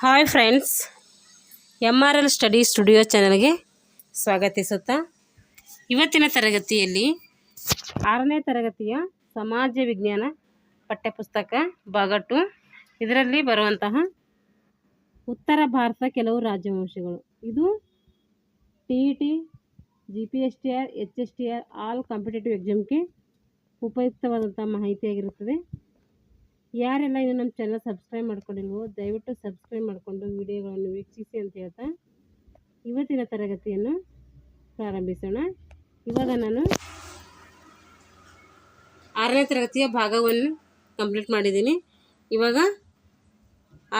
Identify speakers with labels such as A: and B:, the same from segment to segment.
A: Hi friends, MRL study studio ಚಾನಲ್ಗೆ ಸ್ವಾಗತಿಸುತ್ತಾ ಇವತ್ತಿನ ತರಗತಿಯಲ್ಲಿ 6ನೇ ತರಗತಿಯ ಸಮಾಜ ವಿಜ್ಞಾನ ಪಠ್ಯಪುಸ್ತಕ ಭಾಗ 2 ಇದರಲ್ಲಿ ಬರುವಂತಹ ಉತ್ತರ ಭಾರತದ ಕೆಲವು ರಾಜವಂಶಗಳು. ಇದು TET, GPSTR, HSTR all competitive ಎಕ್ಸಾಮ್ಗೆ ಉಪಯುಕ್ತವಾದಂಥ ಮಾಹಿತಿಯಾಗಿರುತ್ತದೆ. ಯಾರೆಲ್ಲ ಇನ್ನು ನಮ್ಮ ಚಾನಲ್ ಸಬ್ಸ್ಕ್ರೈಬ್ ಮಾಡ್ಕೊಂಡಿಲ್ವೋ ದಯವಿಟ್ಟು ಸಬ್ಸ್ಕ್ರೈಬ್ ಮಾಡಿಕೊಂಡು ವಿಡಿಯೋಗಳನ್ನು ವೀಕ್ಷಿಸಿ ಅಂತ ಹೇಳ್ತಾ ಇವತ್ತಿನ ತರಗತಿಯನ್ನು ಪ್ರಾರಂಭಿಸೋಣ. ಇವಾಗ ನಾನು 6ನೇ ತರಗತಿಯ ಭಾಗವನ್ನು ಕಂಪ್ಲೀಟ್ ಮಾಡಿದ್ದೀನಿ. ಇವಾಗ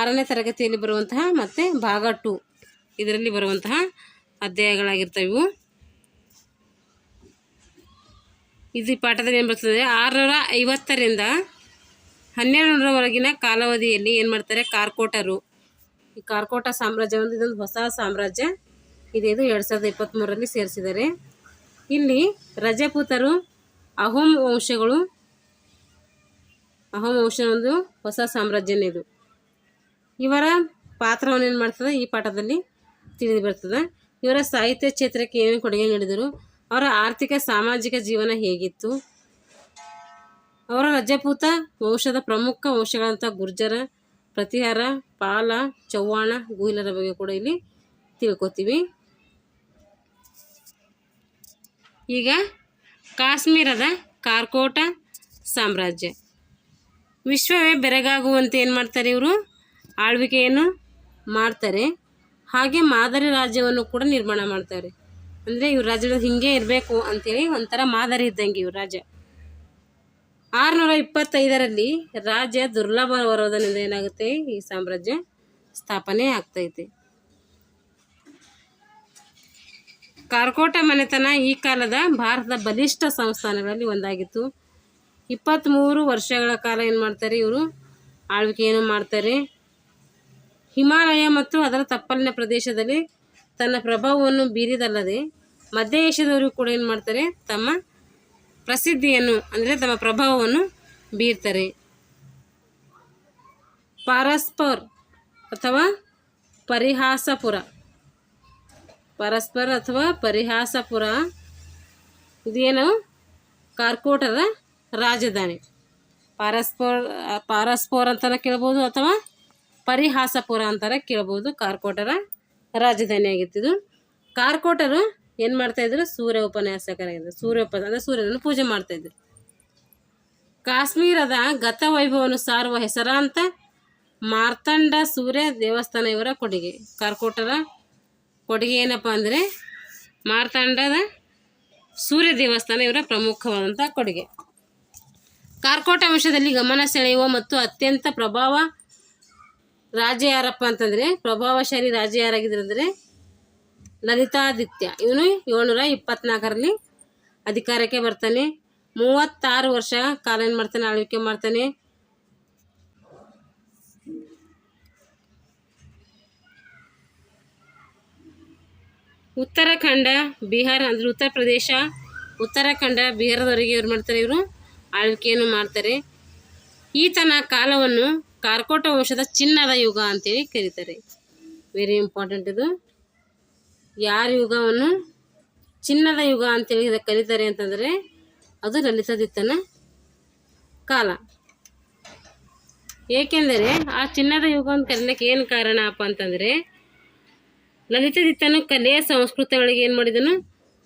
A: 6ನೇ ತರಗತಿಯಲ್ಲಿ ಬರುವಂತಹ ಮತ್ತು ಭಾಗ 2 ಇದರಲ್ಲಿ ಬರುವಂತಹ ಅಧ್ಯಾಯಗಳಾಗಿರ್ತವೆ ಇವು. ಇದು ಪಾಠದಲ್ಲಿ ಏನು ಬರ್ತದೆ, 650ರಿಂದ 1200ರವರೆಗಿನ ಕಾಲಾವಧಿಯಲ್ಲಿ ಏನು ಮಾಡ್ತಾರೆ, ಕಾರ್ಕೋಟರು. ಈ ಕಾರ್ಕೋಟ ಸಾಮ್ರಾಜ್ಯ ಇದೊಂದು ಹೊಸ ಸಾಮ್ರಾಜ್ಯ ಇದು 2023ರಲ್ಲಿ ಸೇರಿಸಿದ್ದಾರೆ. ಇಲ್ಲಿ ರಜಪೂತರು, ಅಹೋಂ ವಂಶಗಳು, ಅಹೋಂ ವಂಶ ಒಂದು ಹೊಸ ಸಾಮ್ರಾಜ್ಯನೇ ಇದು. ಇವರ ಪಾತ್ರವನ್ನು ಏನು ಮಾಡ್ತದೆ ಈ ಪಾಠದಲ್ಲಿ ತಿಳಿದು ಬರ್ತದೆ. ಇವರ ಸಾಹಿತ್ಯ ಕ್ಷೇತ್ರಕ್ಕೆ ಏನೇನು ಕೊಡುಗೆ ನೀಡಿದರು, ಅವರ ಆರ್ಥಿಕ ಸಾಮಾಜಿಕ ಜೀವನ ಹೇಗಿತ್ತು, ಅವರ ರಜಪೂತ ವಂಶದ ಪ್ರಮುಖ ವಂಶಗಳಂಥ ಗುರ್ಜರ, ಪ್ರತಿಹಾರ, ಪಾಲ, ಚವ್ಹಾಣ, ಗುಹಿಲರ ಬಗ್ಗೆ ಕೂಡ ಇಲ್ಲಿ ತಿಳ್ಕೊತೀವಿ. ಈಗ ಕಾಶ್ಮೀರದ ಕಾರ್ಕೋಟ ಸಾಮ್ರಾಜ್ಯ. ವಿಶ್ವವೇ ಬೆರಗಾಗುವಂತೆ ಏನು ಮಾಡ್ತಾರೆ ಇವರು ಆಳ್ವಿಕೆಯನ್ನು ಮಾಡ್ತಾರೆ. ಹಾಗೆ ಮಾದರಿ ರಾಜ್ಯವನ್ನು ಕೂಡ ನಿರ್ಮಾಣ ಮಾಡ್ತಾರೆ. ಅಂದರೆ ಇವ್ರ ರಾಜ್ಯದ ಹಿಂಗೆ ಇರಬೇಕು ಅಂಥೇಳಿ ಒಂಥರ ಮಾದರಿ ಇದ್ದಂಗೆ ಇವ್ರ ರಾಜ್ಯ. 625ರಲ್ಲಿ ರಾಜ್ಯ ದುರ್ಲಭ ವರೋಧದಿಂದ ಏನಾಗುತ್ತೆ, ಈ ಸಾಮ್ರಾಜ್ಯ ಸ್ಥಾಪನೆ ಆಗ್ತೈತೆ. ಕಾರ್ಕೋಟ ಮನೆತನ ಈ ಕಾಲದ ಭಾರತದ ಬಲಿಷ್ಠ ಸಂಸ್ಥಾನಗಳಲ್ಲಿ ಒಂದಾಗಿತ್ತು. 23 ವರ್ಷಗಳ ಕಾಲ ಏನು ಮಾಡ್ತಾರೆ ಇವರು ಆಳ್ವಿಕೆಯನ್ನು ಮಾಡ್ತಾರೆ. ಹಿಮಾಲಯ ಮತ್ತು ಅದರ ತಪ್ಪಲಿನ ಪ್ರದೇಶದಲ್ಲಿ ತನ್ನ ಪ್ರಭಾವವನ್ನು ಬೀರಿದಲ್ಲದೆ ಮಧ್ಯ ಏಷ್ಯಾದವರು ಕೂಡ ಏನು ಮಾಡ್ತಾರೆ, ತಮ್ಮ ಪ್ರಸಿದ್ಧಿಯನ್ನು ಅಂದರೆ ತಮ್ಮ ಪ್ರಭಾವವನ್ನು ಬೀರ್ತಾರೆ. ಪರಸ್ಪರ ಅಥವಾ ಪರಿಹಾಸಪುರ, ಪರಸ್ಪರ ಅಥವಾ ಪರಿಹಾಸಪುರ ಇದೇನು ಕಾರ್ಕೋಟದ ರಾಜಧಾನಿ. ಪರಸ್ಪರ ಅಂತಾನೆ ಕೇಳ್ಬೋದು ಅಥವಾ ಪರಿಹಾಸಪುರ ಅಂತಾರೆ ಕೇಳ್ಬೋದು. ಕಾರ್ಕೋಟರ ರಾಜಧಾನಿಯಾಗಿತ್ತು. ಕಾರ್ಕೋಟರು ಏನು ಮಾಡ್ತಾಯಿದ್ರು, ಸೂರ್ಯ ಉಪಾಸಕರಾಗಿದ್ದರು. ಅಂದರೆ ಸೂರ್ಯನನ್ನು ಪೂಜೆ ಮಾಡ್ತಾಯಿದ್ರು. ಕಾಶ್ಮೀರದ ಗತವೈಭವವನ್ನು ಸಾರುವ ಹೆಸರಾಂತ ಮಾರ್ತಾಂಡ ಸೂರ್ಯ ದೇವಸ್ಥಾನ ಇವರ ಕೊಡುಗೆ. ಕಾರ್ಕೋಟರ ಕೊಡುಗೆ ಏನಪ್ಪ ಅಂದರೆ ಮಾರ್ತಾಂಡದ ಸೂರ್ಯ ದೇವಸ್ಥಾನ ಇವರ ಪ್ರಮುಖವಾದಂಥ ಕೊಡುಗೆ. ಕಾರ್ಕೋಟ ವಂಶದಲ್ಲಿ ಗಮನ ಸೆಳೆಯುವ ಮತ್ತು ಅತ್ಯಂತ ಪ್ರಭಾವ ರಾಜ ಯಾರಪ್ಪ ಅಂತಂದರೆ, ಪ್ರಭಾವಶಾಲಿ ರಾಜ ಯಾರಾಗಿದ್ರು ಅಂದರೆ ಲಲಿತಾದಿತ್ಯ. ಇವನು 724ರಲ್ಲಿ ಅಧಿಕಾರಕ್ಕೆ ಬರ್ತಾನೆ. 36 ವರ್ಷ ಕಾಲ ಏನು ಮಾಡ್ತಾನೆ, ಆಳ್ವಿಕೆ ಮಾಡ್ತಾನೆ. ಉತ್ತರಾಖಂಡ, ಬಿಹಾರ ಅಂದರೆ ಉತ್ತರ ಪ್ರದೇಶ, ಉತ್ತರಾಖಂಡ, ಬಿಹಾರದವರೆಗೆ ಇವ್ರು ಮಾಡ್ತಾರೆ, ಇವರು ಆಳ್ವಿಕೆಯನ್ನು ಮಾಡ್ತಾರೆ. ಈತನ ಕಾಲವನ್ನು ಕಾರ್ಕೋಟ ವಂಶದ ಚಿನ್ನದ ಯುಗ ಅಂತೇಳಿ ಕರೀತಾರೆ. ವೆರಿ ಇಂಪಾರ್ಟೆಂಟ್ ಇದು. ಯಾರ ಯುಗವನ್ನು ಚಿನ್ನದ ಯುಗ ಅಂತೇಳಿ ಕರೀತಾರೆ ಅಂತಂದರೆ ಅದು ಲಲಿತಾದಿತ್ಯನ ಕಾಲ. ಏಕೆಂದರೆ ಆ ಚಿನ್ನದ ಯುಗವನ್ನು ಕರೀಲಿಕ್ಕೆ ಏನು ಕಾರಣ ಅಪ್ಪ ಅಂತಂದರೆ, ಲಲಿತಾದಿತ್ಯನು ಕಲೆ ಸಂಸ್ಕೃತಿಗಳಿಗೆ ಏನು ಮಾಡಿದನು,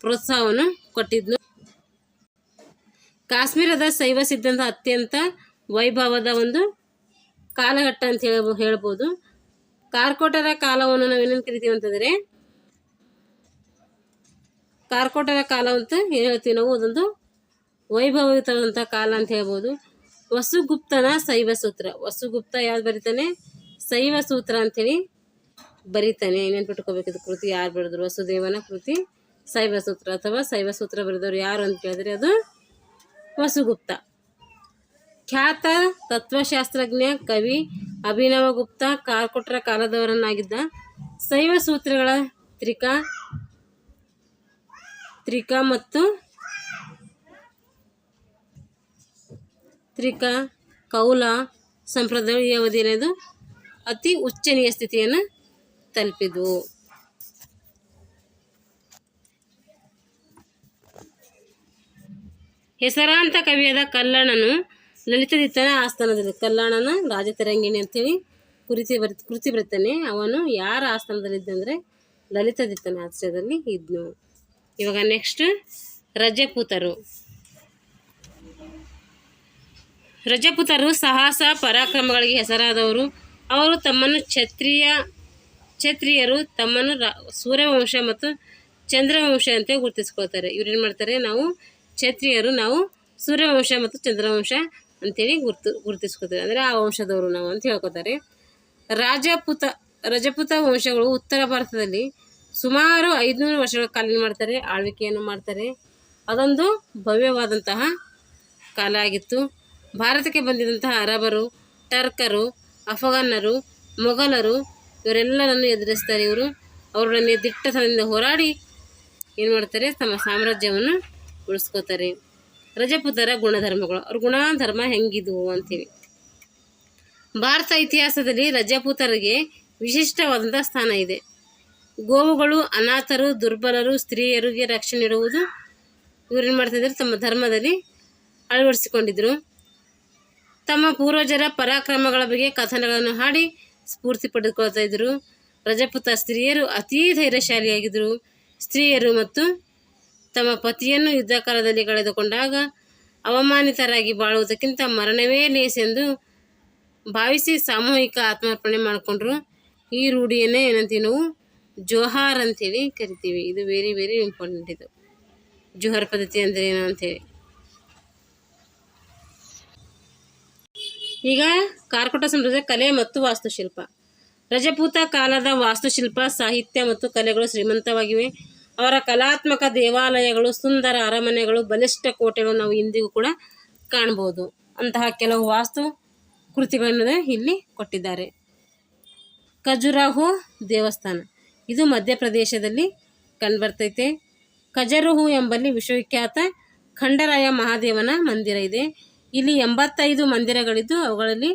A: ಪ್ರೋತ್ಸಾಹವನ್ನು ಕೊಟ್ಟಿದ್ನು. ಕಾಶ್ಮೀರದ ಶೈವ ಸಿದ್ಧಾಂತ ಅತ್ಯಂತ ವೈಭವದ ಒಂದು ಕಾಲಘಟ್ಟ ಅಂತ ಹೇಳ್ಬೋದು. ಕಾರ್ಕೋಟರ ಕಾಲವನ್ನು ನಾವೇನೇನು ಕರಿತೀವಿ ಅಂತಂದರೆ, ಕಾರ್ಕೋಟರ ಕಾಲ ಅಂತ ಏನು ಹೇಳ್ತೀವಿ ನಾವು, ಅದೊಂದು ವೈಭವಯುತವಾದಂಥ ಕಾಲ ಅಂತ ಹೇಳ್ಬೋದು. ವಸುಗುಪ್ತನ ಶೈವ ಸೂತ್ರ. ವಸುಗುಪ್ತ ಯಾವ್ದು ಬರೀತಾನೆ, ಶೈವ ಸೂತ್ರ ಅಂಥೇಳಿ ಬರೀತಾನೆ. ನೆನ್ಪಿಟ್ಕೋಬೇಕಿದ್ದು ಕೃತಿ ಯಾರು ಬರೆದ್ರು, ವಸುದೇವನ ಕೃತಿ ಶೈವ ಸೂತ್ರ ಅಥವಾ ಶೈವ ಸೂತ್ರ ಬರೆದವರು ಯಾರು ಅಂತ ಕೇಳಿದ್ರೆ ಅದು ವಸುಗುಪ್ತ. ಖ್ಯಾತ ತತ್ವಶಾಸ್ತ್ರಜ್ಞ, ಕವಿ ಅಭಿನವಗುಪ್ತ ಕಾರ್ಕೋಟರ ಕಾಲದವರನ್ನಾಗಿದ್ದ. ಶೈವ ಸೂತ್ರಗಳ ತ್ರಿಕ ಕೌಲ ಸಂಪ್ರದಾಯ ಈ ಅವಧಿಯದು ಅತಿ ಉಚ್ಚನೀಯ ಸ್ಥಿತಿಯನ್ನು ತಲುಪಿದ್ವು. ಹೆಸರಾಂತ ಕವಿಯಾದ ಕಲ್ಲಣ್ಣನು ಲಲಿತದಿತ್ತನ ಆಸ್ಥಾನದಲ್ಲಿ, ಕಲ್ಲಣ್ಣನ ರಾಜತರಂಗಿಣಿ ಅಂತೇಳಿ ಕೃತಿ ಬರೀತಾನೆ. ಅವನು ಯಾರ ಆಸ್ಥಾನದಲ್ಲಿದ್ದಂದರೆ ಲಲಿತದಿತ್ತನ ಆಶ್ರಯದಲ್ಲಿ ಇದ್ನು. ಇವಾಗ ನೆಕ್ಸ್ಟ್ ರಜಪೂತರು ಸಾಹಸ ಪರಾಕ್ರಮಗಳಿಗೆ ಹೆಸರಾದವರು. ಅವರು ತಮ್ಮನ್ನು ಕ್ಷತ್ರಿಯರು ತಮ್ಮನ್ನು ಸೂರ್ಯವಂಶ ಮತ್ತು ಚಂದ್ರವಂಶ ಅಂತ ಗುರುತಿಸ್ಕೊಳ್ತಾರೆ. ಇವ್ರೇನು ಮಾಡ್ತಾರೆ, ನಾವು ಕ್ಷತ್ರಿಯರು, ನಾವು ಸೂರ್ಯವಂಶ ಮತ್ತು ಚಂದ್ರವಂಶ ಅಂತೇಳಿ ಗುರುತಿಸ್ಕೊತಾರೆ. ಅಂದರೆ ಆ ವಂಶದವರು ನಾವು ಅಂತ ಹೇಳ್ಕೊತಾರೆ. ರಜಪೂತ ವಂಶಗಳು ಉತ್ತರ ಭಾರತದಲ್ಲಿ ಸುಮಾರು 500 ವರ್ಷಗಳ ಕಾಲ ಮಾಡ್ತಾರೆ, ಆಳ್ವಿಕೆಯನ್ನು ಮಾಡ್ತಾರೆ. ಅದೊಂದು ಭವ್ಯವಾದಂತಹ ಕಾಲ ಆಗಿತ್ತು. ಭಾರತಕ್ಕೆ ಬಂದಿದ್ದಂತಹ ಅರಬರು, ಟರ್ಕರು, ಅಫಘಾನರು, ಮೊಘಲರು ಇವರೆಲ್ಲರನ್ನು ಎದುರಿಸ್ತಾರೆ. ಅವರೊಡನೆ ದಿಟ್ಟತನದಿಂದ ಹೋರಾಡಿ ಏನು ಮಾಡ್ತಾರೆ, ತಮ್ಮ ಸಾಮ್ರಾಜ್ಯವನ್ನು ಉಳಿಸ್ಕೋತಾರೆ. ರಜಪೂತರ ಗುಣಧರ್ಮಗಳು, ಅವ್ರ ಗುಣಧರ್ಮ ಹೆಂಗಿದ್ವು ಅಂತೇಳಿ. ಭಾರತ ಇತಿಹಾಸದಲ್ಲಿ ರಜಪೂತರಿಗೆ ವಿಶಿಷ್ಟವಾದಂಥ ಸ್ಥಾನ ಇದೆ. ಗೋವುಗಳು, ಅನಾಥರು, ದುರ್ಬಲರು, ಸ್ತ್ರೀಯರಿಗೆ ರಕ್ಷಣೆ ನೀಡುವುದು ಇವ್ರೇನು ಮಾಡ್ತಿದ್ರು, ತಮ್ಮ ಧರ್ಮದಲ್ಲಿ ಅಳವಡಿಸಿಕೊಂಡಿದ್ರು. ತಮ್ಮ ಪೂರ್ವಜರ ಪರಾಕ್ರಮಗಳ ಬಗ್ಗೆ ಕಥನಗಳನ್ನು ಹಾಡಿ ಸ್ಫೂರ್ತಿ ಪಡೆದುಕೊಳ್ತಾ ಇದ್ರು. ರಜಪೂತ ಸ್ತ್ರೀಯರು ಅತೀ ಧೈರ್ಯಶಾಲಿಯಾಗಿದ್ದರು. ಸ್ತ್ರೀಯರು ಮತ್ತು ತಮ್ಮ ಪತಿಯನ್ನು ಯುದ್ಧ ಕಾಲದಲ್ಲಿ ಕಳೆದುಕೊಂಡಾಗ ಅವಮಾನಿತರಾಗಿ ಬಾಳುವುದಕ್ಕಿಂತ ಮರಣವೇ ಲೇಸೆಂದು ಭಾವಿಸಿ ಸಾಮೂಹಿಕ ಆತ್ಮಾರ್ಪಣೆ ಮಾಡಿಕೊಂಡ್ರು. ಈ ರೂಢಿಯನ್ನೇ ಏನಂತೀವಿ ನಾವು ಜೋಹಾರ್ ಅಂತೇಳಿ ಕರಿತೀವಿ. ಇದು ವೆರಿ ವೆರಿ ಇಂಪಾರ್ಟೆಂಟ್. ಇದು ಜೋಹಾರ್ ಪದ್ಧತಿ ಅಂದರೆ ಏನು ಅಂತೇಳಿ. ಈಗ ಕಾರ್ಕೋಟ ಸಾಮ್ರಾಜ್ಯದ ಕಲೆ ಮತ್ತು ವಾಸ್ತುಶಿಲ್ಪ. ರಜಪೂತ ಕಾಲದ ವಾಸ್ತುಶಿಲ್ಪ, ಸಾಹಿತ್ಯ ಮತ್ತು ಕಲೆಗಳು ಶ್ರೀಮಂತವಾಗಿವೆ. ಅವರ ಕಲಾತ್ಮಕ ದೇವಾಲಯಗಳು, ಸುಂದರ ಅರಮನೆಗಳು, ಬಲಿಷ್ಠ ಕೋಟೆಗಳು ನಾವು ಇಂದಿಗೂ ಕೂಡ ಕಾಣ್ಬೋದು. ಅಂತಹ ಕೆಲವು ವಾಸ್ತು ಕೃತಿಗಳನ್ನು ಇಲ್ಲಿ ಕೊಟ್ಟಿದ್ದಾರೆ. ಖಜುರಾಹೋ ದೇವಸ್ಥಾನ, ಇದು ಮಧ್ಯಪ್ರದೇಶದಲ್ಲಿ ಕಂಡುಬರ್ತೈತೆ. ಖಜುರಾಹೋ ಎಂಬಲ್ಲಿ ವಿಶ್ವವಿಖ್ಯಾತ ಖಂಡರಾಯ ಮಹಾದೇವನ ಮಂದಿರ ಇದೆ. ಇಲ್ಲಿ 85 ಮಂದಿರಗಳಿದ್ದು ಅವುಗಳಲ್ಲಿ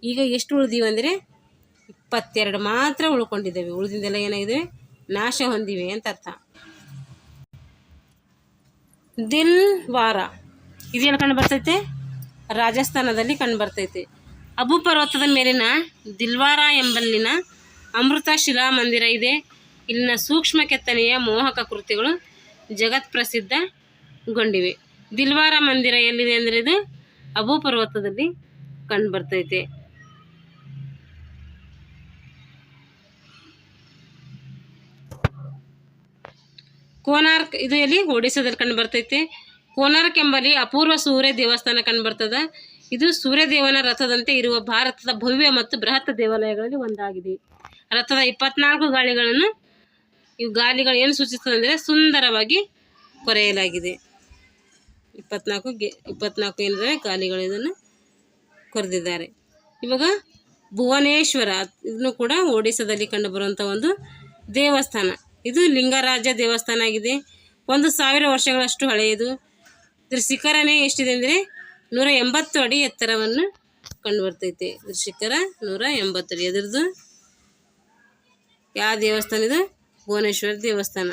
A: ಈಗ ಎಷ್ಟು ಉಳಿದಿವೆ ಅಂದರೆ 22 ಮಾತ್ರ ಉಳ್ಕೊಂಡಿದ್ದಾವೆ. ಉಳಿದಿಂದೆಲ್ಲ ಏನಾಗಿದೆ, ನಾಶ ಹೊಂದಿವೆ ಅಂತ ಅರ್ಥ. ದಿಲ್ವಾರ ಇದು ಎಲ್ಲಿ ಕಂಡು ಬರ್ತೈತೆ, ರಾಜಸ್ಥಾನದಲ್ಲಿ ಕಂಡು ಬರ್ತೈತೆ. ಅಬು ಪರ್ವತದ ಮೇಲಿನ ದಿಲ್ವಾರ ಎಂಬಲ್ಲಿನ ಅಮೃತ ಶಿಲಾ ಮಂದಿರ ಇದೆ. ಇಲ್ಲಿನ ಸೂಕ್ಷ್ಮ ಕೆತ್ತನೆಯ ಮೋಹಕ ಕೃತಿಗಳು ಜಗತ್ ಪ್ರಸಿದ್ಧಗೊಂಡಿವೆ. ದಿಲ್ವಾರ ಮಂದಿರ ಎಲ್ಲಿದೆ ಅಂದರೆ ಇದು ಅಬು ಪರ್ವತದಲ್ಲಿ ಕಂಡು ಬರ್ತೈತೆ. ಕೋನಾರ್ಕ್ ಇದು ಎಲ್ಲಿ, ಒಡಿಸ್ಸಾದಲ್ಲಿ ಕಂಡು ಬರ್ತೈತೆ. ಕೋನಾರ್ಕ್ ಎಂಬಲ್ಲಿ ಅಪೂರ್ವ ಸೂರ್ಯ ದೇವಸ್ಥಾನ ಕಂಡು ಬರ್ತದ. ಇದು ಸೂರ್ಯದೇವನ ರಥದಂತೆ ಇರುವ ಭಾರತದ ಭವ್ಯ ಮತ್ತು ಬೃಹತ್ ದೇವಾಲಯಗಳಲ್ಲಿ ಒಂದಾಗಿದೆ. ರಥದ 24 ಗಾಲಿಗಳನ್ನು, ಇವು ಗಾಲಿಗಳು ಏನು ಸೂಚಿಸ್ತದೆ ಅಂದರೆ ಸುಂದರವಾಗಿ ಕೊರೆಯಲಾಗಿದೆ. 24 ಏನಂದರೆ ಗಾಲಿಗಳು ಇದನ್ನು ಕೊರೆದಿದ್ದಾರೆ. ಇವಾಗ ಭುವನೇಶ್ವರ, ಇದನ್ನು ಕೂಡ ಒಡಿಸ್ಸಾದಲ್ಲಿ ಕಂಡುಬರುವಂಥ ಒಂದು ದೇವಸ್ಥಾನ. ಇದು ಲಿಂಗರಾಜ ದೇವಸ್ಥಾನ ಆಗಿದೆ. 1000 ವರ್ಷಗಳಷ್ಟು ಹಳೆಯದು. ಇದ್ರ ಶಿಖರನೇ ಎಷ್ಟಿದೆ ಅಂದರೆ 180 ಅಡಿ ಎತ್ತರವನ್ನು ಕಂಡುಬರ್ತೈತೆ. ಇದ್ರ ಶಿಖರ 180 ಅಡಿ. ಅದರದ್ದು ಯಾವ ದೇವಸ್ಥಾನ ಇದು, ಭುವನೇಶ್ವರ ದೇವಸ್ಥಾನ.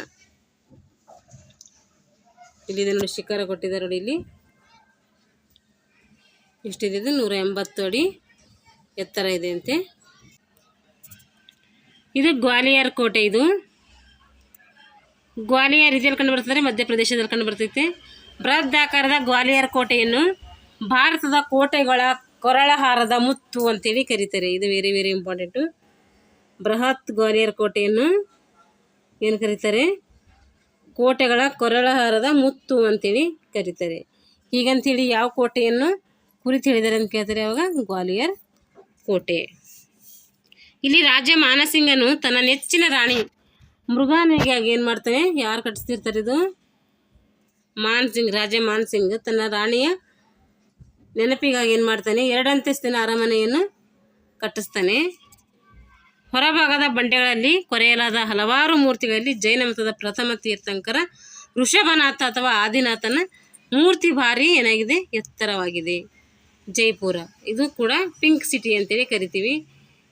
A: ಇಲ್ಲಿ ಇದನ್ನು ಶಿಖರ ಕೊಟ್ಟಿದ್ದಾರೆ ನೋಡಿ. ಇಲ್ಲಿ ಎಷ್ಟಿದೆ, ಇದು 180 ಅಡಿ ಎತ್ತರ ಇದೆ ಅಂತೆ. ಇದು ಗ್ವಾಲಿಯರ್ ಕೋಟೆ. ಇದು ಗ್ವಾಲಿಯರ್ ಇದೆಯಲ್ಲಿ ಕಂಡು ಬರ್ತದೆ, ಮಧ್ಯಪ್ರದೇಶದಲ್ಲಿ ಕಂಡು ಬರ್ತೈತೆ. ಬೃಹದಾಕಾರದ ಗ್ವಾಲಿಯರ್ ಕೋಟೆಯನ್ನು ಭಾರತದ ಕೋಟೆಗಳ ಕೊರಳಹಾರದ ಮುತ್ತು ಅಂತೇಳಿ ಕರೀತಾರೆ. ಇದು ವೆರಿ ವೆರಿ ಇಂಪಾರ್ಟೆಂಟು. ಬೃಹತ್ ಗ್ವಾಲಿಯರ್ ಕೋಟೆಯನ್ನು ಏನು ಕರೀತಾರೆ, ಕೋಟೆಗಳ ಕೊರಳಹಾರದ ಮುತ್ತು ಅಂತೇಳಿ ಕರೀತಾರೆ. ಹೀಗಂತೇಳಿ ಯಾವ ಕೋಟೆಯನ್ನು ಕುರಿತು ಹೇಳಿದ್ದಾರೆ ಅಂತ ಕೇಳ್ತಾರೆ, ಅವಾಗ ಗ್ವಾಲಿಯರ್ ಕೋಟೆ. ಇಲ್ಲಿ ರಾಜ ಮಾನಸಿಂಗನು ತನ್ನ ನೆಚ್ಚಿನ ರಾಣಿ ಮೃಗಾನಿಗಾಗಿ ಏನು ಮಾಡ್ತಾನೆ, ಯಾರು ಕಟ್ಟಿಸ್ತಿರ್ತಾರೆ, ಇದು ಮಾನ್ಸಿಂಗ್, ರಾಜ ಮಾನ್ಸಿಂಗ್ ತನ್ನ ರಾಣಿಯ ನೆನಪಿಗಾಗಿ ಏನು ಮಾಡ್ತಾನೆ, 2 ಅಂತಸ್ತಿನ ಅರಮನೆಯನ್ನು ಕಟ್ಟಿಸ್ತಾನೆ. ಹೊರಭಾಗದ ಬಂಡೆಗಳಲ್ಲಿ ಕೊರೆಯಲಾದ ಹಲವಾರು ಮೂರ್ತಿಗಳಲ್ಲಿ ಜೈನ ಮತದ ಪ್ರಥಮ ತೀರ್ಥಂಕರ ಋಷಭನಾಥ ಅಥವಾ ಆದಿನಾಥನ ಮೂರ್ತಿ ಭಾರಿ ಏನಾಗಿದೆ, ಎತ್ತರವಾಗಿದೆ. ಜೈಪುರ ಇದು ಕೂಡ ಪಿಂಕ್ ಸಿಟಿ ಅಂತೇಳಿ ಕರಿತೀವಿ.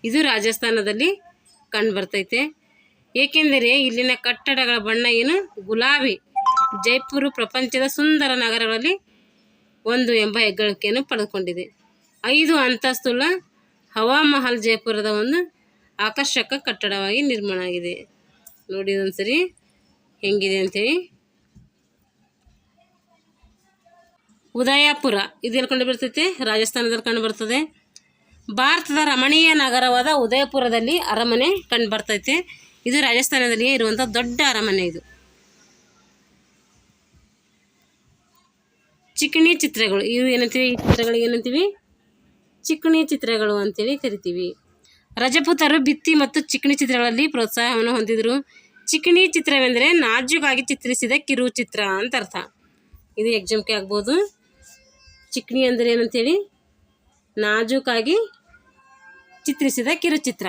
A: ಇದು ರಾಜಸ್ಥಾನದಲ್ಲಿ ಕಂಡುಬರ್ತೈತೆ. ಏಕೆಂದರೆ ಇಲ್ಲಿನ ಕಟ್ಟಡಗಳ ಬಣ್ಣ ಏನು ಗುಲಾಬಿ. ಜೈಪುರ ಪ್ರಪಂಚದ ಸುಂದರ ನಗರಗಳಲ್ಲಿ ಒಂದು ಎಂಬ ಹೆಗ್ಗಳಿಕೆಯನ್ನು ಪಡೆದುಕೊಂಡಿದೆ. 5 ಅಂತಸ್ತುಳ್ಳ ಹವಾ ಮಹಲ್ ಜೈಪುರದ ಒಂದು ಆಕರ್ಷಕ ಕಟ್ಟಡವಾಗಿ ನಿರ್ಮಾಣ ಆಗಿದೆ. ನೋಡಿ ಒಂದ್ಸರಿ ಹೆಂಗಿದೆ ಅಂಥೇಳಿ. ಉದಯಪುರ ಇದು ಎಲ್ಲಿ ಕಂಡು ಬರ್ತೈತೆ? ರಾಜಸ್ಥಾನದಲ್ಲಿ ಕಂಡು ಬರ್ತದೆ. ಭಾರತದ ರಮಣೀಯ ನಗರವಾದ ಉದಯಪುರದಲ್ಲಿ ಅರಮನೆ ಕಂಡು ಬರ್ತೈತೆ. ಇದು ರಾಜಸ್ಥಾನದಲ್ಲಿ ಇರುವಂಥ ದೊಡ್ಡ ಅರಮನೆ. ಇದು ಚಿಕಣಿ ಚಿತ್ರಗಳು ಇವು ಏನಂತೀವಿ? ಈ ಚಿತ್ರಗಳಿಗೆ ಏನಂತೀವಿ? ಚಿಕಣಿ ಚಿತ್ರಗಳು ಅಂತೇಳಿ ಕರಿತೀವಿ. ರಜಪೂತರು ಭಿತ್ತಿ ಮತ್ತು ಚಿಕಣಿ ಚಿತ್ರಗಳಲ್ಲಿ ಪ್ರೋತ್ಸಾಹವನ್ನು ಹೊಂದಿದರು. ಚಿಕಣಿ ಚಿತ್ರವೆಂದರೆ ನಾಜೂಕಾಗಿ ಚಿತ್ರಿಸಿದ ಕಿರು ಚಿತ್ರ ಅಂತ ಅರ್ಥ. ಇದು ಎಕ್ಸಾಮ್ಗೆ ಆಗ್ಬೋದು. ಚಿಕಣಿ ಅಂದರೆ ಏನಂತೇಳಿ? ನಾಜೂಕಾಗಿ ಚಿತ್ರಿಸಿದ ಕಿರುಚಿತ್ರ.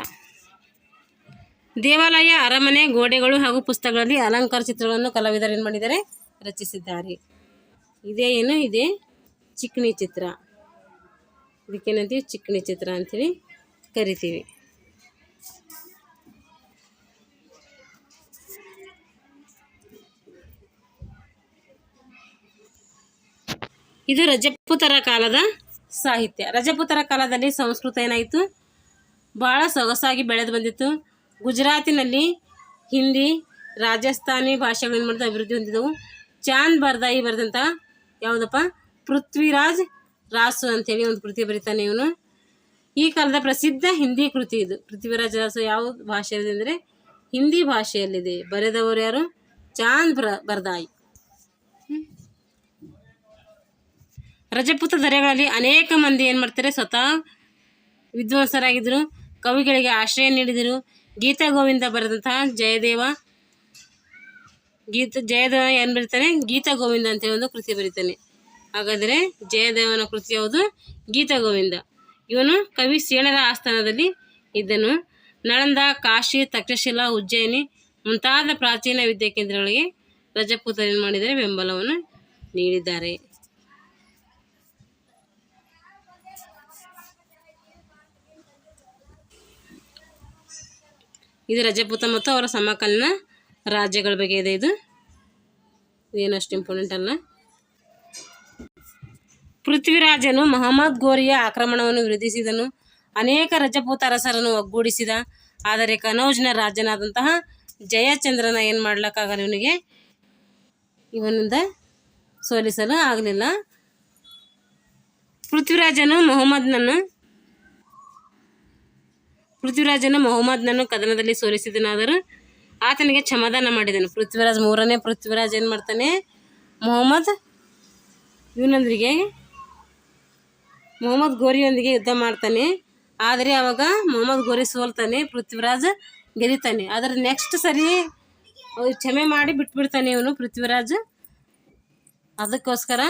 A: ದೇವಾಲಯ, ಅರಮನೆ, ಗೋಡೆಗಳು ಹಾಗೂ ಪುಸ್ತಕಗಳಲ್ಲಿ ಅಲಂಕಾರ ಚಿತ್ರಗಳನ್ನು ಕಲಾವಿದರು ಏನು ಮಾಡಿದ್ದಾರೆ? ರಚಿಸಿದ್ದಾರೆ. ಇದೇ ಏನು? ಇದೇ ಚಿಕಣಿ ಚಿತ್ರ. ಇದಕ್ಕೇನಂತೀವಿ? ಚಿಕಣಿ ಚಿತ್ರ ಅಂಥೇಳಿ ಕರಿತೀವಿ. ಇದು ರಜಪೂತರ ಕಾಲದ ಸಾಹಿತ್ಯ. ರಜಪೂತರ ಕಾಲದಲ್ಲಿ ಸಂಸ್ಕೃತ ಏನಾಯಿತು? ಭಾಳ ಸೊಗಸಾಗಿ ಬೆಳೆದು ಬಂದಿತ್ತು. ಗುಜರಾತಿನಲ್ಲಿ ಹಿಂದಿ, ರಾಜಸ್ಥಾನಿ ಭಾಷೆಗಳು ಏನು ಮಾಡಿದ ಅಭಿವೃದ್ಧಿ ಹೊಂದಿದವು. ಚಾಂದ್ ಬರ್ದಾಯಿ ಬರೆದಂಥ ಯಾವುದಪ್ಪ? ಪೃಥ್ವಿರಾಜ್ ರಾಸು ಅಂಥೇಳಿ ಒಂದು ಕೃತಿ ಬರೀತಾನೆ ಇವನು. ಈ ಕಾಲದ ಪ್ರಸಿದ್ಧ ಹಿಂದಿ ಕೃತಿ ಇದು. ಪೃಥ್ವಿರಾಜ್ ರಾಸು ಯಾವ ಭಾಷೆಯಲ್ಲಿದೆ ಅಂದರೆ ಹಿಂದಿ ಭಾಷೆಯಲ್ಲಿದೆ. ಬರೆದವರು ಯಾರು? ಚಾಂದ್ ಬರ್ದಾಯಿ. ರಜಪೂತ ದೊರೆಗಳಲ್ಲಿ ಅನೇಕ ಮಂದಿ ಏನು ಮಾಡ್ತಾರೆ? ಸ್ವತಃ ವಿದ್ವಾಂಸರಾಗಿದ್ದರು. ಕವಿಗಳಿಗೆ ಆಶ್ರಯ ನೀಡಿದರು. ಗೀತಾ ಗೋವಿಂದ ಬರೆದಂತಹ ಜಯದೇವ ಏನು ಬರೀತಾನೆ? ಗೀತಾ ಗೋವಿಂದ ಅಂತೇಳಿ ಒಂದು ಕೃತಿ ಬರೀತಾನೆ. ಹಾಗಾದರೆ ಜಯದೇವನ ಕೃತಿ ಯಾವುದು? ಗೀತಾ ಗೋವಿಂದ. ಇವನು ಕವಿ ಸೇಣರ ಆಸ್ಥಾನದಲ್ಲಿ ಇದ್ದನು. ನಳಂದ, ಕಾಶಿ, ತಕ್ಷಶಿಲಾ, ಉಜ್ಜಯಿನಿ ಮುಂತಾದ ಪ್ರಾಚೀನ ವಿದ್ಯಾ ಕೇಂದ್ರಗಳಿಗೆ ರಜಪೂತರು ಏನು ಮಾಡಿದ್ದಾರೆ? ಬೆಂಬಲವನ್ನು ನೀಡಿದ್ದಾರೆ. ಇದು ರಜಪೂತ ಮತ್ತು ಅವರ ಸಮಕಾಲೀನ ರಾಜ್ಯಗಳ ಬಗ್ಗೆ ಇದೆ. ಇದು ಏನಷ್ಟು ಇಂಪಾರ್ಟೆಂಟ್ ಅಲ್ಲ. ಪೃಥ್ವಿರಾಜನು ಮಹಮ್ಮದ್ ಗೋರಿಯ ಆಕ್ರಮಣವನ್ನು ವಿರೋಧಿಸಿದನು. ಅನೇಕ ರಜಪೂತ ಅರಸರನ್ನು ಒಗ್ಗೂಡಿಸಿದ. ಆದರೆ ಕನೌಜ್ನ ರಾಜನಾದಂತಹ ಜಯಚಂದ್ರನ ಏನು ಮಾಡ್ಲಿಕ್ಕಾಗಲ್ಲ, ಇವನಿಂದ ಸೋಲಿಸಲು ಆಗಲಿಲ್ಲ. ಪೃಥ್ವಿರಾಜನು ಮೊಹಮ್ಮದ್ನನ್ನು ಕದನದಲ್ಲಿ ಸೋಲಿಸಿದನಾದರೂ ಆತನಿಗೆ ಕ್ಷಮಾದಾನ ಮಾಡಿದನು. ಮೂರನೇ ಪೃಥ್ವಿರಾಜ್ ಏನು ಮಾಡ್ತಾನೆ? ಮೊಹಮ್ಮದ್ ಗೋರಿಯೊಂದಿಗೆ ಯುದ್ಧ ಮಾಡ್ತಾನೆ. ಆದರೆ ಅವಾಗ ಮೊಹಮ್ಮದ್ ಗೋರಿ ಸೋಲ್ತಾನೆ, ಪೃಥ್ವಿರಾಜ್ ಗೆದಿತಾನೆ. ಆದರೆ ನೆಕ್ಸ್ಟ್ ಸರಿ ಕ್ಷಮೆ ಮಾಡಿ ಬಿಟ್ಬಿಡ್ತಾನೆ ಇವನು ಪೃಥ್ವಿರಾಜ್. ಅದಕ್ಕೋಸ್ಕರ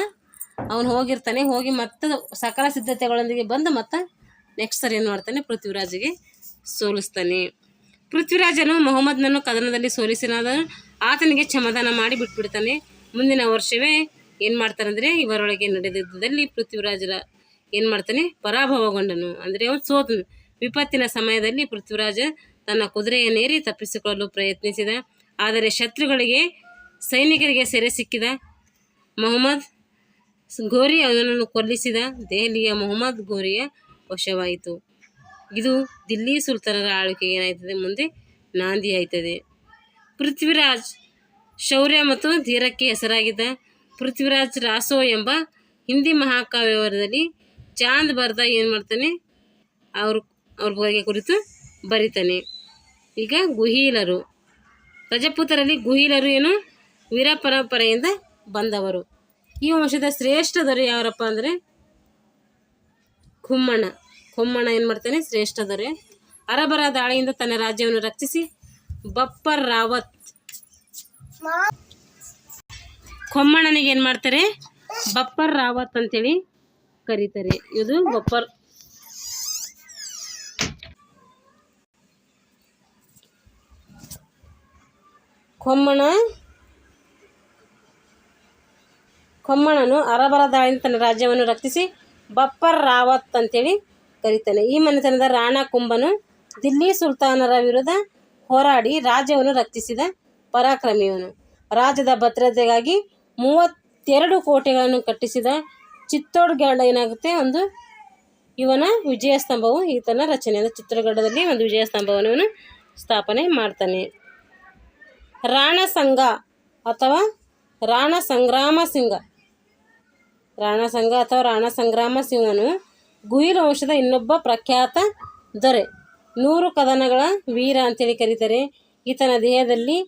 A: ಅವನು ಹೋಗಿ ಮತ್ತೆ ಸಕಲ ಸಿದ್ಧತೆಗಳೊಂದಿಗೆ ಬಂದು ಮತ್ತೆ ನೆಕ್ಸ್ಟ್ ಸರಿ ಏನು ಮಾಡ್ತಾನೆ? ಪೃಥ್ವಿರಾಜ್ಗೆ ಸೋಲಿಸ್ತಾನೆ. ಪೃಥ್ವಿರಾಜನು ಮೊಹಮ್ಮದ್ನನ್ನು ಕದನದಲ್ಲಿ ಸೋಲಿಸಿನಾದರೂ ಆತನಿಗೆ ಕ್ಷಮಾದಾನ ಮಾಡಿ ಬಿಟ್ಬಿಡ್ತಾನೆ. ಮುಂದಿನ ವರ್ಷವೇ ಏನು ಮಾಡ್ತಾನೆ ಅಂದರೆ ಇವರೊಳಗೆ ನಡೆದ ಯುದ್ಧದಲ್ಲಿ ಪೃಥ್ವಿರಾಜರ ಏನು ಮಾಡ್ತಾನೆ? ಪರಾಭವಗೊಂಡನು. ಅಂದರೆ ಅವನು ಸೋತನು. ವಿಪತ್ತಿನ ಸಮಯದಲ್ಲಿ ಪೃಥ್ವಿರಾಜ ತನ್ನ ಕುದುರೆಯನ್ನೇರಿ ತಪ್ಪಿಸಿಕೊಳ್ಳಲು ಪ್ರಯತ್ನಿಸಿದ. ಆದರೆ ಸೈನಿಕರಿಗೆ ಸೆರೆ ಸಿಕ್ಕಿದ ಮೊಹಮ್ಮದ್ ಗೋರಿ ಅವನನ್ನು ಕೊಲ್ಲಿಸಿದ. ದೆಹಲಿಯ ಮೊಹಮ್ಮದ್ ಗೋರಿಯ ವಶವಾಯಿತು. ಇದು ದಿಲ್ಲಿ ಸುಲ್ತಾನರ ಆಳ್ವಿಕೆಗೆ ಏನಾಯ್ತದೆ? ಮುಂದೆ ನಾಂದಿ ಆಯ್ತದೆ. ಪೃಥ್ವಿರಾಜ್ ಶೌರ್ಯ ಮತ್ತು ಧೀರಕ್ಕೆ ಹೆಸರಾಗಿದ್ದ. ಪೃಥ್ವಿರಾಜ್ ರಾಸೋ ಎಂಬ ಹಿಂದಿ ಮಹಾಕಾವ್ಯದಲ್ಲಿ ಚಾಂದ್ ಬರ್ದಾಯಿ ಏನು ಮಾಡ್ತಾನೆ? ಅವ್ರ ಬಗ್ಗೆ ಕುರಿತು ಬರಿತಾನೆ. ಈಗ ಗುಹೀಲರು, ರಜಪೂತರಲ್ಲಿ ಗುಹೀಲರು ಏನು? ವೀರ ಪರಂಪರೆಯಿಂದ ಬಂದವರು. ಈ ವಂಶದ ಶ್ರೇಷ್ಠ ದೊರೆ ಯಾರಪ್ಪ ಅಂದರೆ ಖುಮ್ಮಣ ಏನು ಮಾಡ್ತಾನೆ? ಶ್ರೇಷ್ಠ ದೊರೆ. ಅರಬರ ದಾಳಿಯಿಂದ ತನ್ನ ರಾಜ್ಯವನ್ನು ರಕ್ಷಿಸಿ ಬಪ್ಪರ್ ರಾವತ್ ಖೊಮ್ಮಣ್ಣನಿಗೆ ಏನು ಮಾಡ್ತಾರೆ? ಬಪ್ಪರ್ ರಾವತ್ ಅಂತೇಳಿ ಕರೀತಾರೆ. ಇದು ಖೊಮ್ಮಣ್ಣನು ಅರಬರ ದಾಳಿಯಿಂದ ತನ್ನ ರಾಜ್ಯವನ್ನು ರಕ್ಷಿಸಿ ಬಪ್ಪರ್ ರಾವತ್ ಅಂತೇಳಿ ಕರೀತಾನೆ. ಈ ಮನೆತನದ ರಾಣಾ ಕುಂಭನು ದಿಲ್ಲಿ ಸುಲ್ತಾನರ ವಿರುದ್ಧ ಹೋರಾಡಿ ರಾಜ್ಯವನ್ನು ರಕ್ಷಿಸಿದ ಪರಾಕ್ರಮಿಯವನು. ರಾಜ್ಯದ ಭದ್ರತೆಗಾಗಿ 32 ಕೋಟೆಗಳನ್ನು ಕಟ್ಟಿಸಿದ ಚಿತ್ತೋಡ್ಗಢ ಏನಾಗುತ್ತೆ ಒಂದು ಇವನ ವಿಜಯ ಸ್ತಂಭವು ಈತನ ರಚನೆ. ಅಂದರೆ ಚಿತ್ತೋಡ್ಗಢದಲ್ಲಿ ಒಂದು ವಿಜಯ ಸ್ತಂಭವನ್ನು ಇವನು ಸ್ಥಾಪನೆ ಮಾಡ್ತಾನೆ. ರಾಣಸಂಗ ಅಥವಾ ರಾಣ ಸಂಗ್ರಾಮ ಸಿಂಹನು ಗುಹಿಲ್ ವಂಶದ ಇನ್ನೊಬ್ಬ ಪ್ರಖ್ಯಾತ ದೊರೆ. 100 ಕದನಗಳ ವೀರ ಅಂತೇಳಿ ಕರೀತಾರೆ. ಈತನ ದೇಹದಲ್ಲಿ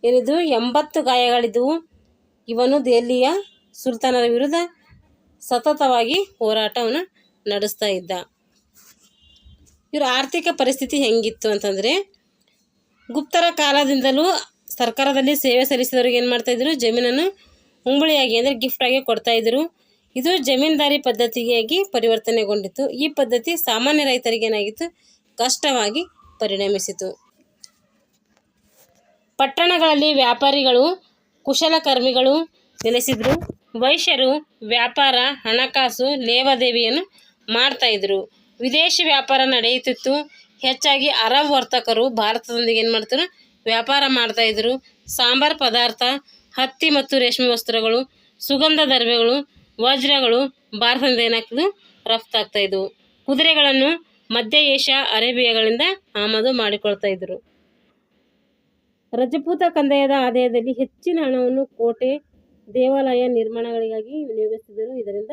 A: 80 ಗಾಯಗಳಿದ್ದವು. ಇವನು ದೆಹಲಿಯ ಸುಲ್ತಾನರ ವಿರುದ್ಧ ಸತತವಾಗಿ ಹೋರಾಟವನ್ನು ನಡೆಸ್ತಾ ಇದ್ದ. ಇವರ ಆರ್ಥಿಕ ಪರಿಸ್ಥಿತಿ ಹೆಂಗಿತ್ತು ಅಂತಂದರೆ, ಗುಪ್ತರ ಕಾಲದಿಂದಲೂ ಸರ್ಕಾರದಲ್ಲಿ ಸೇವೆ ಸಲ್ಲಿಸಿದವ್ರಿಗೆ ಏನು ಮಾಡ್ತಾಯಿದ್ರು, ಜಮೀನನ್ನು ಉಂಬಳಿಯಾಗಿ ಅಂದರೆ ಗಿಫ್ಟಾಗಿ ಕೊಡ್ತಾಯಿದ್ರು. ಇದು ಜಮೀನ್ದಾರಿ ಪದ್ಧತಿಯಾಗಿ ಪರಿವರ್ತನೆಗೊಂಡಿತು. ಈ ಪದ್ಧತಿ ಸಾಮಾನ್ಯ ರೈತರಿಗೆ ಏನಾಗಿತ್ತು, ಕಷ್ಟವಾಗಿ ಪರಿಣಮಿಸಿತು. ಪಟ್ಟಣಗಳಲ್ಲಿ ವ್ಯಾಪಾರಿಗಳು, ಕುಶಲಕರ್ಮಿಗಳು ನೆಲೆಸಿದ್ರು. ವೈಶ್ಯರು ವ್ಯಾಪಾರ, ಹಣಕಾಸು ಲೇವಾದೇವಿಯನ್ನು ಮಾಡ್ತಾಯಿದ್ರು. ವಿದೇಶಿ ವ್ಯಾಪಾರ ನಡೆಯುತ್ತಿತ್ತು. ಹೆಚ್ಚಾಗಿ ಅರಬ್ ವರ್ತಕರು ಭಾರತದೊಂದಿಗೆ ಏನು ಮಾಡ್ತಾರೆ, ವ್ಯಾಪಾರ ಮಾಡ್ತಾಯಿದ್ರು. ಸಾಂಬಾರ್ ಪದಾರ್ಥ, ಹತ್ತಿ ಮತ್ತು ರೇಷ್ಮೆ ವಸ್ತ್ರಗಳು, ಸುಗಂಧ ದ್ರವ್ಯಗಳು, ವಜ್ರಗಳು ಭಾರತದಿಂದ ಏನಾಗ್ತದೆ, ರಫ್ತಾಗ್ತಾಯಿದ್ವು. ಕುದುರೆಗಳನ್ನು ಮಧ್ಯ ಏಷ್ಯಾ, ಅರೇಬಿಯಾಗಳಿಂದ ಆಮದು ಮಾಡಿಕೊಳ್ತಾ ಇದ್ರು. ರಜಪೂತ ಕಂದಾಯದ ಆದಾಯದಲ್ಲಿ ಹೆಚ್ಚಿನ ಹಣವನ್ನು ಕೋಟೆ, ದೇವಾಲಯ ನಿರ್ಮಾಣಗಳಿಗಾಗಿ ವಿನಿಯೋಗಿಸ್ತಿದ್ದರು. ಇದರಿಂದ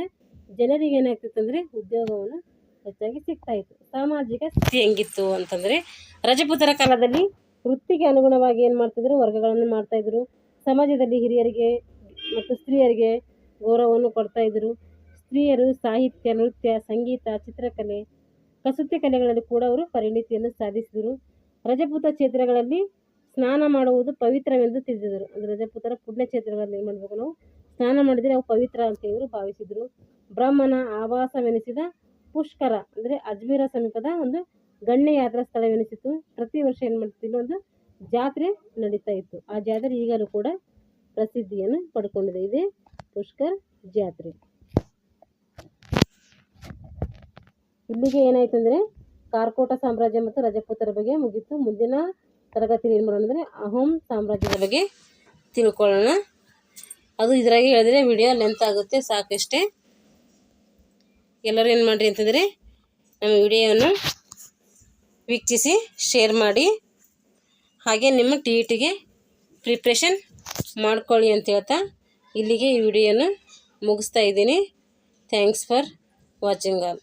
A: ಜನರಿಗೆ ಏನಾಗ್ತಿತ್ತು ಅಂದರೆ ಉದ್ಯೋಗವನ್ನು ಹೆಚ್ಚಾಗಿ ಸಿಗ್ತಾ ಇತ್ತು. ಸಾಮಾಜಿಕ ಸ್ಥಿತಿ ಹೆಂಗಿತ್ತು ಅಂತಂದರೆ, ರಜಪೂತರ ಕಾಲದಲ್ಲಿ ವೃತ್ತಿಗೆ ಅನುಗುಣವಾಗಿ ಏನು ಮಾಡ್ತಿದ್ರು, ವರ್ಗಗಳನ್ನು ಮಾಡ್ತಾಯಿದ್ರು. ಸಮಾಜದಲ್ಲಿ ಹಿರಿಯರಿಗೆ ಮತ್ತು ಸ್ತ್ರೀಯರಿಗೆ ಗೌರವವನ್ನು ಕೊಡ್ತಾಯಿದ್ರು. ಸ್ತ್ರೀಯರು ಸಾಹಿತ್ಯ, ನೃತ್ಯ, ಸಂಗೀತ, ಚಿತ್ರಕಲೆ, ಕಸೂತಿ ಕಲೆಗಳಲ್ಲಿ ಕೂಡ ಅವರು ಪರಿಣಿತಿಯನ್ನು ಸಾಧಿಸಿದರು. ರಜಪೂತ ಕ್ಷೇತ್ರಗಳಲ್ಲಿ ಸ್ನಾನ ಮಾಡುವುದು ಪವಿತ್ರವೆಂದು ತಿಳಿದಿದ್ದರು. ಅಂದರೆ ರಜಪೂತರ ಪುಣ್ಯಕ್ಷೇತ್ರಗಳಲ್ಲಿ ಏನು ಮಾಡಬೇಕು, ನಾವು ಸ್ನಾನ ಮಾಡಿದರೆ ಅವು ಪವಿತ್ರ ಅಂತ ಇವರು ಭಾವಿಸಿದರು. ಬ್ರಹ್ಮನ ಆವಾಸವೆನಿಸಿದ ಪುಷ್ಕರ ಅಂದರೆ ಅಜ್ಮೀರ ಸಮೀಪದ ಒಂದು ಗಣ್ಯ ಯಾತ್ರಾ ಸ್ಥಳವೆನಿಸಿತು. ಪ್ರತಿ ವರ್ಷ ಏನು ಮಾಡ್ತಿಲ್ಲ, ಒಂದು ಜಾತ್ರೆ ನಡೀತಾ ಇತ್ತು. ಆ ಜಾತ್ರೆ ಈಗಲೂ ಕೂಡ ಪ್ರಸಿದ್ಧಿಯನ್ನು ಪಡ್ಕೊಂಡಿದೆ. ಇದೇ ಪುಷ್ಕರ್ ಜಾತ್ರೆ. ಇಲ್ಲಿಗೆ ಏನಾಯ್ತು ಅಂದರೆ ಕಾರ್ಕೋಟ ಸಾಮ್ರಾಜ್ಯ ಮತ್ತು ರಜಪೂತರ ಬಗ್ಗೆ ಮುಗೀತು. ಮುಂದಿನ ತರಗತಿಯಲ್ಲಿ ಏನು ಮಾಡೋಣ ಅಂದರೆ ಅಹೋಮ್ ಸಾಮ್ರಾಜ್ಯದ ಬಗ್ಗೆ ತಿಳ್ಕೊಳ್ಳೋಣ. ಅದು ಇದರಾಗೆ ಹೇಳಿದ್ರೆ ವಿಡಿಯೋ ಲೆಂತ್ ಆಗುತ್ತೆ, ಸಾಕಷ್ಟೇ. ಎಲ್ಲರೂ ಏನು ಮಾಡಿರಿ ಅಂತಂದರೆ ನಮ್ಮ ವಿಡಿಯೋವನ್ನು ವೀಕ್ಷಿಸಿ ಶೇರ್ ಮಾಡಿ, ಹಾಗೆ ನಿಮ್ಮ TETಗೆ ಪ್ರಿಪ್ರೇಷನ್ ಮಾಡ್ಕೊಳ್ಳಿ ಅಂತ ಹೇಳ್ತಾ ಇಲ್ಲಿಗೆ ಈ ವಿಡಿಯೋನ ಮುಗಿಸ್ತಾ ಇದ್ದೀನಿ. Thanks for watching all.